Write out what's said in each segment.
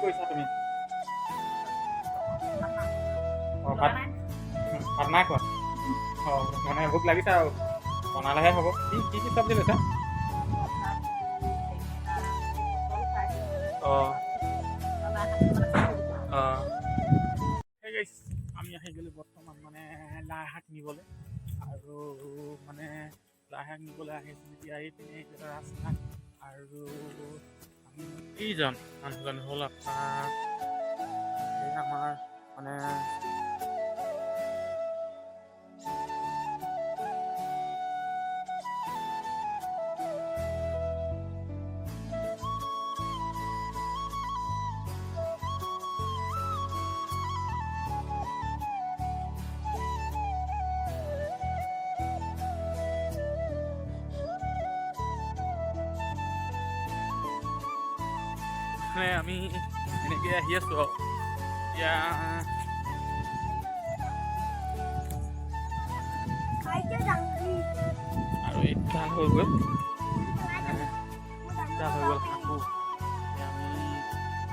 কৰিছা তুমি? ভাত ভাত নাই খোৱা? মানে ভোক লাগিছে আৰু বনালেহে হ'ব। কি কি কি চব্জি লৈছা? আমি আহি গ'লোঁ বৰ্তমান মানে লাই শাক নিবলৈ আৰু মানে লাই শাক নিবলৈ আহিছোঁ এতিয়া এইপিনে ৰাস্তা আৰু আমি এইজন মানুহজন হ'ল আপোনাৰ এই আমাৰ মানে আমি এনেকৈ আহি আছোঁ আৰু এতিয়া আৰু এইডাল হৈ গ'ল সাঁকো। আমি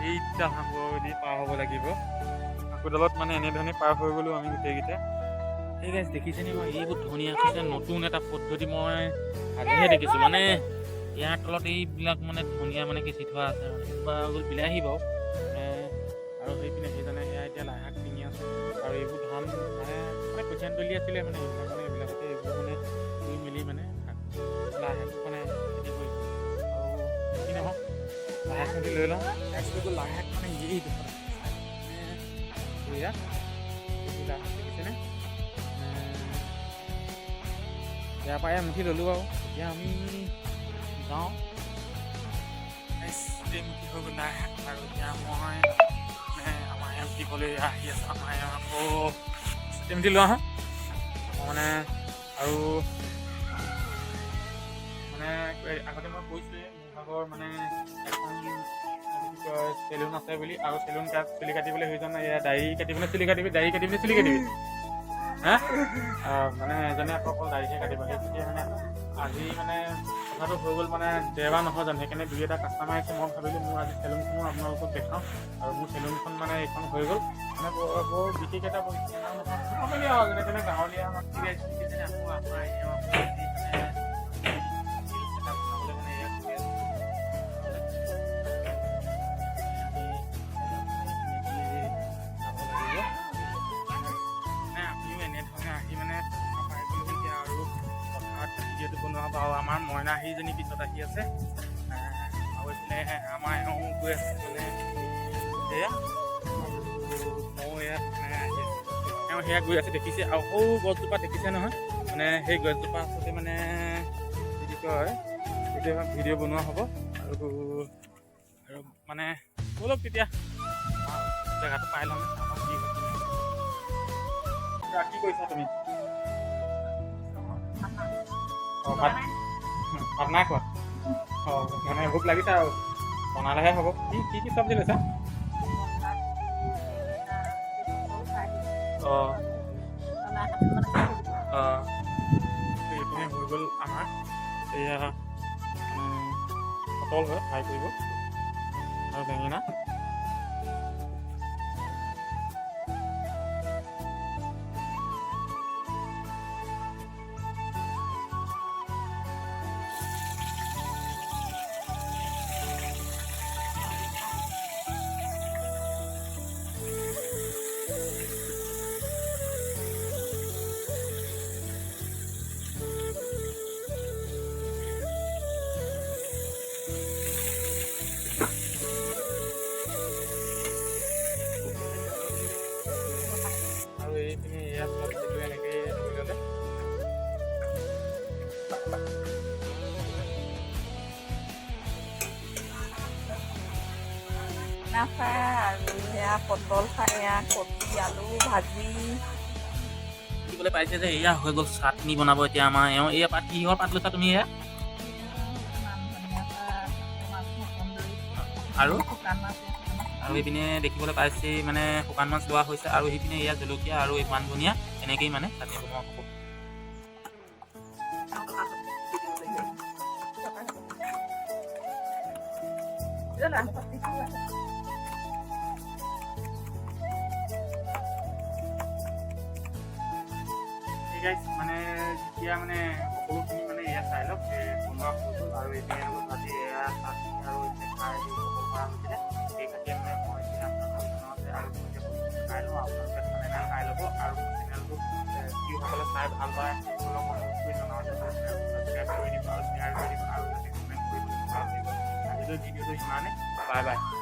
এইডাল সাঁকোৱেদি পাৰ হ'ব লাগিব। সাঁকোডালত মানে এনেধৰণে পাৰ হৈ গ'লোঁ আমি গোটেইকেইটা। সেই গাইজ দেখিছেনে বাৰু এইবোৰ ধুনীয়াকৈ নতুন এটা পদ্ধতি মই আজিহে দেখিছোঁ। মানে ইয়াৰ তলত এইবিলাক মানে ধুনীয়া মানে কেঁচি থোৱা আছে মানে কিবা গ'ল বিলাহী বাৰু আৰু সেইপিনে সেইজনে সেয়া এতিয়া লাই শাক কিনি আছে আৰু এইবোৰ ধান মানে কঠীয়া তলি আছিলে মানে এইবিলাকতে এইবোৰ মানে ৰুই মেলি মানে লাই শাক মানে খেতি কৰিছে আৰু কি নহওক লাই শাক খেতি লৈ লওঁ। লাই শাক মানে এইডোখৰত লাই শাক দেখিছেনে? ইয়াৰ পৰাই মুঠি ল'লোঁ আৰু এতিয়া আমি যাওঁ মুঠি হৈ গ'ল লাই শাক আৰু এতিয়া মই আমাৰ এম দিবলৈ আহি আছোঁ। আমাৰ আকৌ মুঠি লোৱা আহোঁ মানে আৰু মানে আগতে মই কৈছোঁৱে মোৰ ভাগৰ মানে এখন চেলুন আছে বুলি আৰু চেলুন চুলি কাটিবলৈ সেইজন এয়া দাড়ি কাটিবলৈ চুলি কাটিবি হা মানে এজনে আকৌ অকল দাড়িহে কাটিব সেইটোকে মানে আজি মানে কথাটো হৈ গ'ল মানে দেওবাৰ নহয় জানো সেইকাৰণে দুই এটা কাষ্টমাৰ আহিছে। মই ভাবিলোঁ মোৰ আজি চেলুনখনো আপোনালোকক দেখাওঁ আৰু মোৰ চেলুনখন মানে এইখন হৈ গ'ল মানে বৰ বিশেষ এটা যেনে তেনে গাঁৱলীয়া বনোৱা বাৰু আমাৰ মইনা সেইজনী পিছত আহি আছে আৰু এইপিনে আমাৰ এওঁ গৈ আছে মানে সেয়া ময়ো এয়া মানে আহি আছোঁ। তেওঁ সেয়া গৈ আছে দেখিছে আৰু সৌ গছজোপা দেখিছে নহয় মানে সেই গছজোপা আচলতে মানে কি কয় কেতিয়াবা ভিডিঅ' বনোৱা হ'ব আৰু মানে অলপ তেতিয়া জেগাটো পাই ল'ম কি কৰিছা তুমি? ভাত নাই খোৱা? মানে ভোক লাগিছে আৰু বনালেহে হ'ব। কি কি কি চব্জি লৈছা? এইপিনে হৈ গ'ল আমাৰ এয়া পটল হয় ফ্ৰাই কৰিব আৰু বেঙেনা। এইপিনে এয়া চব্জিটো এনেকৈ ধৰি ল'লে ফ্ৰাই আৰু সেয়া পটল ফ্ৰাই কবি আলু ভাজি দিবলৈ পাইছে যে এয়া হৈ গ'ল চাটনি বনাব এতিয়া আমাৰ এওঁ এয়া পাত কিহৰ পাত লৈছা তুমি এয়া আৰু এইপিনে দেখিবলৈ পাইছে মানে শুকান মাছ লোৱা হৈছে আৰু সেইপিনে এয়া জলকীয়া আৰু মান ধনিয়া এনেকেই মানে চাটনি বনোৱা হ'ব। ঠিক আছে মানে যেতিয়া মানে সকলোখিনি মানে এয়া চাই লওক বনোৱা হৈ গ'ল আৰু এতিয়া আজি এয়া চাটনি আৰু এতিয়া খাই দি সকলো কৰা হৈছিলে সেই খাতিয়ে মানে মই এতিয়া আপোনালোকক জনাওঁতে আৰু মই এতিয়া বস্তুটো খাই লওঁ আপোনালোকে খালে নে খাই ল'ব আৰু চেনেলটো যিসকলে চাই ভাল পায় সেইসকলক অনুৰোধ কৰি জনাওঁ যে ছাবস্ক্ৰাইব কৰি দিব আৰু শ্বেয়াৰ কৰি দিব আৰু যাতে কমেণ্ট কৰিবলৈ নাপাহৰিব আজিলৈ ভিডিঅ'টো ইমানেই বাই বাই